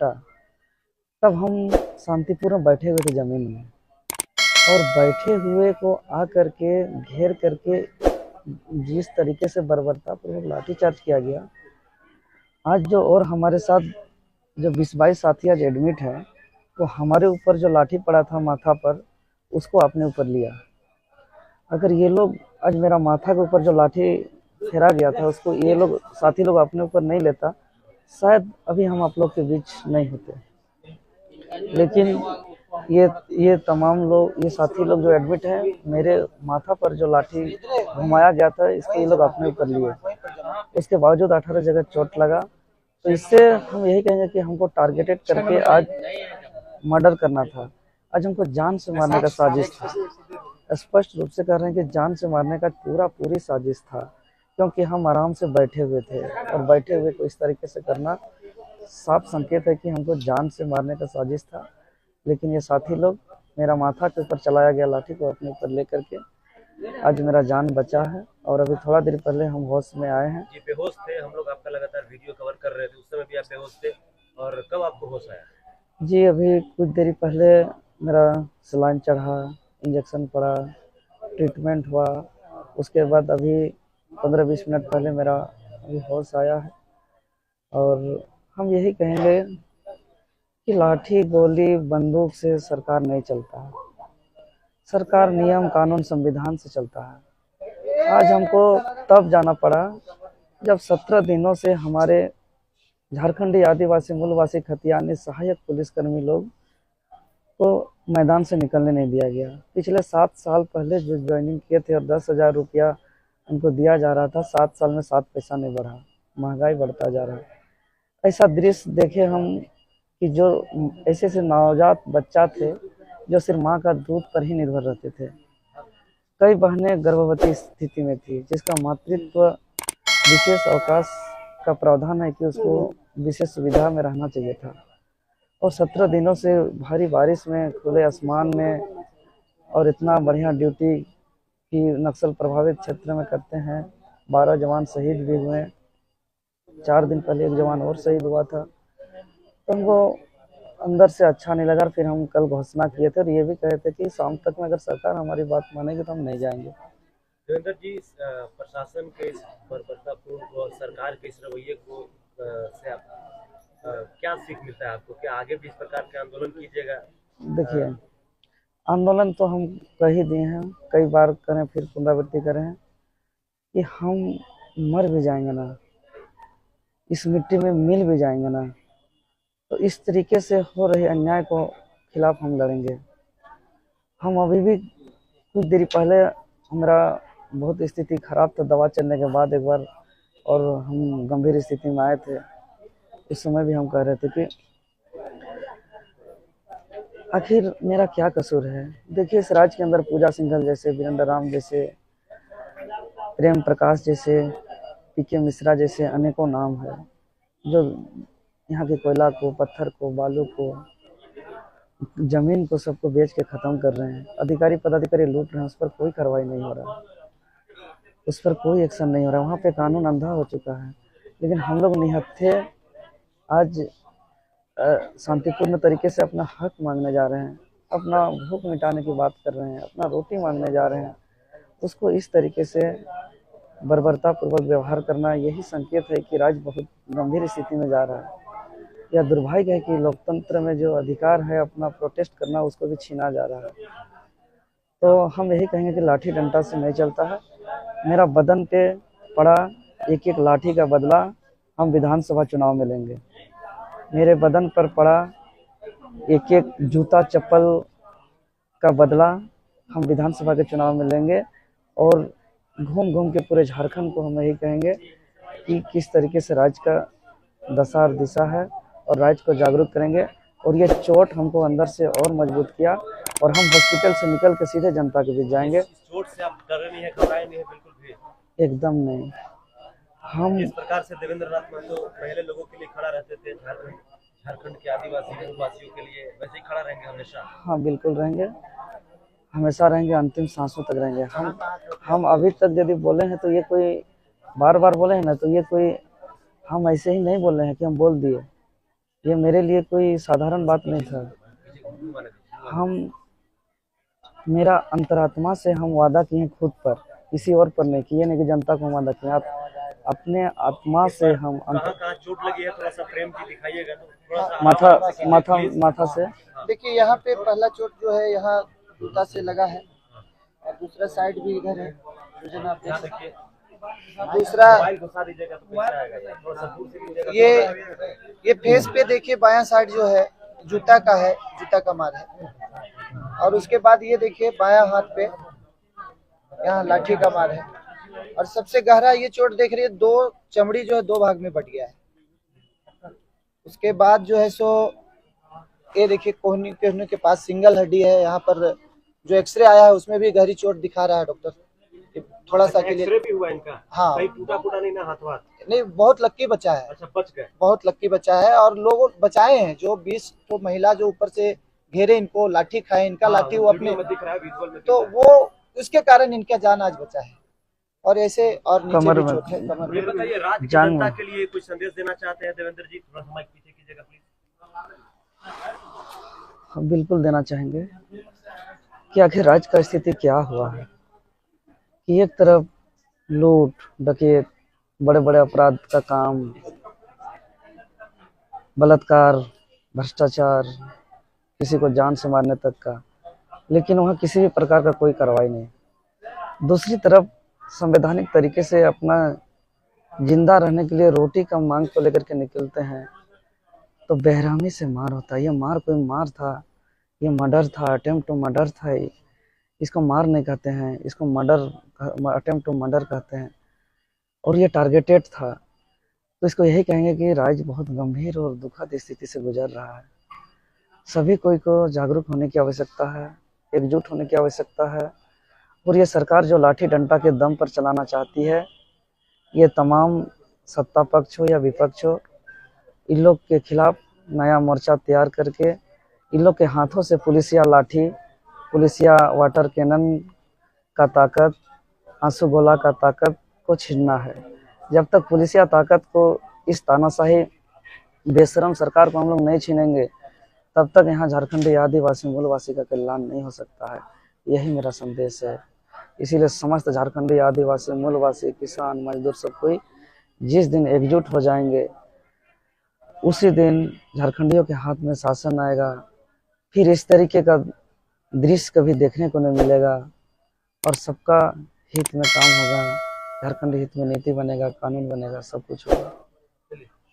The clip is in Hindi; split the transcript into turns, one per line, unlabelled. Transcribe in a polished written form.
कटा, तब हम शांतिपूर्ण बैठे हुए थे ज़मीन में, और बैठे हुए को आ करके घेर करके जिस तरीके से बर्बरतापूर्वक लाठीचार्ज किया गया। आज जो और हमारे साथ जो 20-22 साथी आज एडमिट हैं, तो हमारे ऊपर जो लाठी पड़ा था माथा पर, उसको अपने ऊपर लिया। अगर ये लोग आज मेरा माथा के ऊपर जो लाठी फेरा गया था, उसको ये लोग साथी लोग अपने ऊपर नहीं लेता, शायद अभी हम आप लोग के बीच नहीं होते। लेकिन ये तमाम लोग, ये साथी लोग जो एडमिट हैं, मेरे माथा पर जो लाठी घुमाया गया था, इसको ये लोग अपने ऊपर लिए। उसके बावजूद 18 जगह चोट लगा। तो इससे हम यही कहेंगे कि हमको टारगेटेड करके आज मर्डर करना था। आज हमको जान से मारने का साजिश था। स्पष्ट रूप से कह रहे हैं कि जान से मारने का पूरी साजिश था, क्योंकि हम आराम से बैठे हुए थे, और बैठे हुए को इस तरीके से करना साफ संकेत है कि हमको जान से मारने का साजिश था। लेकिन ये साथी लोग, मेरा माथा के ऊपर चलाया गया लाठी को अपने ऊपर लेकर के आज मेरा जान बचा है। और अभी थोड़ा देर पहले हम होश में आए हैं।
जी, बेहोश थे। हम लोग आपका लगातार वीडियो कवर कर रहे थे, उस समय भी आप बेहोश थे, और कब आपको होश आया?
जी, अभी कुछ देर पहले मेरा सलाइन चढ़ा, इंजेक्शन पड़ा, ट्रीटमेंट हुआ। उसके बाद अभी 15-20 मिनट पहले मेरा अभी होश आया है। और हम यही कहेंगे कि लाठी, गोली, बंदूक से सरकार नहीं चलता है। सरकार नियम, कानून, संविधान से चलता है। आज हमको तब जाना पड़ा जब 17 दिनों से हमारे झारखंडी आदिवासी मूलवासी खतियानी सहायक पुलिसकर्मी लोग को मैदान से निकलने नहीं दिया गया। पिछले 7 साल पहले जो ज्वाइनिंग किए थे और 10,000 रुपया उनको दिया जा रहा था, 7 साल में 7 पैसा नहीं बढ़ा। महंगाई बढ़ता जा रहा है। ऐसा दृश्य देखे हम कि जो ऐसे नवजात बच्चा थे, जो सिर्फ माँ का दूध पर ही निर्भर रहते थे। कई बहनें गर्भवती स्थिति में थी, जिसका मातृत्व विशेष अवकाश का प्रावधान है कि उसको विशेष सुविधा में रहना चाहिए था। और 17 दिनों से भारी बारिश में, खुले आसमान में, और इतना बढ़िया ड्यूटी की नक्सल प्रभावित क्षेत्र में करते हैं। 12 जवान शहीद भी हुए। 4 दिन पहले एक जवान और शहीद हुआ था। तो हमको अंदर से अच्छा नहीं लगा। फिर हम कल घोषणा किए थे, और ये भी कहे थे कि शाम तक में अगर सरकार हमारी बात मानेगी तो हम नहीं जाएंगे।
देवेंद्र जी, प्रशासन के इस बर्बरतापूर्ण और सरकार के इस रवैये को से आप क्या सीख मिलता है आपको? क्या आगे भी इस प्रकार के आंदोलन कीजिएगा?
देखिए, आंदोलन तो हम कर ही दिए हैं, कई बार करें, फिर पुनरावृत्ति करें कि हम मर भी जाएंगे ना, इस मिट्टी में मिल भी जाएंगे ना, तो इस तरीके से हो रहे अन्याय को खिलाफ हम लड़ेंगे। हम अभी भी कुछ देर पहले हमारा बहुत स्थिति खराब था, दवा चलने के बाद एक बार, और हम गंभीर स्थिति में आए थे। उस समय भी हम कह रहे थे कि आखिर मेरा क्या कसूर है। देखिए, इस राज्य के अंदर पूजा सिंघल जैसे, वीरेंद्र राम जैसे, प्रेम प्रकाश जैसे, पीके मिश्रा जैसे अनेकों नाम है, जो यहाँ के कोयला को, पत्थर को, बालू को, जमीन को, सबको बेच के ख़त्म कर रहे हैं। अधिकारी पदाधिकारी लूट रहे हैं, उस पर कोई कार्रवाई नहीं हो रहा, उस पर कोई एक्शन नहीं हो रहा। वहाँ पे कानून अंधा हो चुका है। लेकिन हम लोग निहत्थे आज शांतिपूर्ण तरीके से अपना हक मांगने जा रहे हैं, अपना भूख मिटाने की बात कर रहे हैं, अपना रोटी मांगने जा रहे हैं। उसको इस तरीके से बर्बरतापूर्वक व्यवहार करना, यही संकेत है कि राज्य बहुत गंभीर स्थिति में जा रहा है। यह दुर्भाग्य है कि लोकतंत्र में जो अधिकार है अपना प्रोटेस्ट करना, उसको भी छीना जा रहा है। तो हम यही कहेंगे कि लाठी डंडा से नहीं चलता है। मेरा बदन पे पड़ा एक एक लाठी का बदला हम विधानसभा चुनाव में लेंगे। मेरे बदन पर पड़ा एक एक जूता चप्पल का बदला हम विधानसभा के चुनाव में लेंगे। और घूम घूम के पूरे झारखंड को हम यही कहेंगे कि किस तरीके से राज्य का दशा और दिशा है, और राज्य को जागरूक करेंगे। और ये चोट हमको अंदर से और मजबूत किया, और हम हॉस्पिटल से निकल के सीधे जनता के बीच जाएंगे।
चोट से आप डरे नहीं है, घबराए नहीं है? बिल्कुल भी
एकदम नहीं। हम
जिस प्रकार से देवेंद्र नाथ महतो पहले लोगों के लिए खड़ा रहते थे, झारखंड के आदिवासी मूलवासियों के लिए, वैसे ही खड़ा रहेंगे हमेशा?
हाँ, बिल्कुल रहेंगे, हमेशा रहेंगे, अंतिम सांसों तक रहेंगे। हम अभी तक यदि बोले हैं तो ये कोई बार बार बोले हैं ना, तो ये कोई हम ऐसे ही नहीं बोल रहे हैं कि हम बोल दिए। ये मेरे लिए कोई साधारण बात नहीं था। हम मेरा अंतरात्मा से हम वादा किए खुद पर, किसी और पर नहीं किए, नहीं कि जनता को वादा किए। आप अपने आत्मा से हम
कहाँ कहाँ चोट लगी है, थोड़ा सा प्रेम जी दिखाइएगा तो थोड़ा सा
माथा
आवाज से
माथा
please।
माथा से
देखिए यहाँ पे पहला चोट जो है यहाँ जूता से लगा है, और दूसरा साइड भी इधर है, जो जनाब देख
यहाँ
सकते
देखिए,
हैं। दूसरा
मोबाइल घुसा दीजिएगा तो कैसे आएगा यार? थोड़ा सा दूर से लीजिएगा तो
ये फेस पे देखिए बायां साइड जो है जूता का है, जूता का मार है। और उसके बाद ये देखिए बायां हाथ पे यहाँ लाठी का मार है। और सबसे गहरा ये चोट देख रही है, दो चमड़ी जो है दो भाग में बट गया है। उसके बाद जो है सो ये देखिए कोहनी कोहनी के पास सिंगल हड्डी है। यहाँ पर जो एक्सरे आया है उसमें भी गहरी चोट दिखा रहा है डॉक्टर, थोड़ा सा के लिए।
एक्सरे भी हुआ इनका?
हाँ।
कहीं टूटा फूटा नहीं ना हाथ वाथ?
नहीं, बहुत लक्की बच्चा है।
अच्छा, बच गए।
बहुत लक्की बच्चा है। और लोग बचाए हैं, जो 20 तो महिला जो ऊपर से घेरे इनको, लाठी खाए, इनका लाठी वो अपने
में दिख रहा है, विजुअल में
तो वो उसके कारण इनका जान आज बचा है। और ऐसे और नीचे
कमर
भी
में
चोट है, कमर
ये
में।
बताइए, राज्य की
जान
जनता
में।
के लिए कुछ संदेश देना चाहते हैं देवेंद्र जी? थोड़ा सा माइक पीछे कीजिएगा प्लीज।
हम बिल्कुल देना चाहेंगे कि आखिर राज्य का स्थिति क्या हुआ है कि एक तरफ लूट डकैत, बड़े बड़े अपराध का काम, बलात्कार, भ्रष्टाचार, किसी को जान से मारने तक का, लेकिन वहाँ किसी भी प्रकार का कोई कार्रवाई नहीं। दूसरी तरफ संवैधानिक तरीके से अपना जिंदा रहने के लिए रोटी का मांग को लेकर के निकलते हैं तो बेरहमी से मार होता है। ये मार कोई मार था, ये मर्डर था, अटेम्प्ट टू मर्डर था। इसको मार नहीं कहते हैं, इसको मर्डर, अटेम्प्ट टू मर्डर कहते हैं। और ये टारगेटेड था, तो इसको यही कहेंगे कि राज्य बहुत गंभीर और दुखद स्थिति से गुजर रहा है। सभी कोई को जागरूक होने की आवश्यकता है, एकजुट होने की आवश्यकता है। और ये सरकार जो लाठी डंडा के दम पर चलाना चाहती है, ये तमाम सत्ता पक्ष हो या विपक्ष हो, इन लोग के खिलाफ नया मोर्चा तैयार करके इन लोग के हाथों से पुलिसिया लाठी, पुलिसिया वाटर कैनन का ताकत, आंसू गोला का ताकत को छीनना है। जब तक पुलिसिया ताकत को, इस तानाशाही बेशरम सरकार को हम लोग नहीं छीनेंगे, तब तक यहाँ झारखंडी आदिवासी मूलवासी का कल्याण नहीं हो सकता है। यही मेरा संदेश है। इसीलिए समस्त झारखंडी आदिवासी मूलवासी, किसान, मजदूर सब कोई जिस दिन एकजुट हो जाएंगे, उसी दिन झारखंडियों के हाथ में शासन आएगा। फिर इस तरीके का दृश्य कभी देखने को नहीं मिलेगा और सबका हित में काम होगा। झारखंड हित में नीति बनेगा, कानून बनेगा, सब कुछ होगा।